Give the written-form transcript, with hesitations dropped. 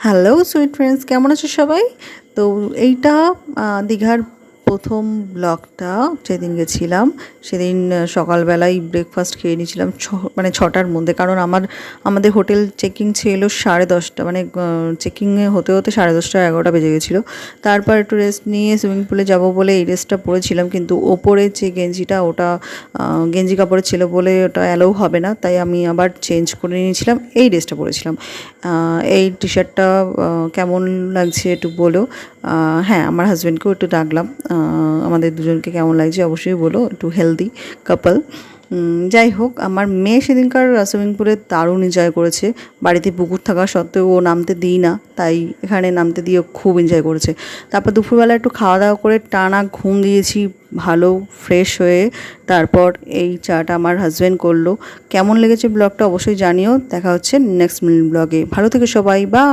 Hello sweet friends, কেমন আছো সবাই? তো এইটা দীঘার প্রথম ব্লগটা। যেদিন গেছিলাম সেদিন সকালবেলায় ব্রেকফাস্ট খেয়ে নিয়েছিলাম মানে 6টার মধ্যে, কারণ আমাদের হোটেল চেকিং ছিল 10:30, মানে চেকিংয়ে হতে হতে 10:30 11টা বেজে গেছিলো। তারপর একটু রেস্ট নিয়ে সুইমিং পুলে যাব বলে এই রেস্টটা পরেছিলাম, কিন্তু ওপরে যে গেঞ্জিটা ওটা গেঞ্জি কাপড়ে ছিল বলে ওটা অ্যালাউ হবে না, তাই আমি আবার চেঞ্জ করে নিয়েছিলাম, এই ড্রেসটা পরেছিলাম। এই টি শার্টটা কেমন লাগছে একটু বলো। হ্যাঁ, আমার হাজব্যান্ডকেও একটু ডাকলাম, আমাদের দুজনকে কেমন লাগছে অবশ্যই বলো, একটু হেলদি কাপল। যাই হোক, আমার মেয়ে সেদিনকার সুইমিং পুলে দারুণ এনজয় করেছে। বাড়িতে পুকুর থাকা সত্ত্বেও ও নামতে দিই না, তাই এখানে নামতে দিয়ে খুব এনজয় করেছে। তারপর দুপুরবেলা একটু খাওয়া দাওয়া করে টানা ঘুম দিয়েছি ভালো ফ্রেশ হয়ে। তারপর এই চাটা আমার হাজব্যান্ড করলো। কেমন লেগেছে ব্লগটা অবশ্যই জানিও। দেখা হচ্ছে নেক্সট ব্লগে। ভালো থেকে সবাই, বা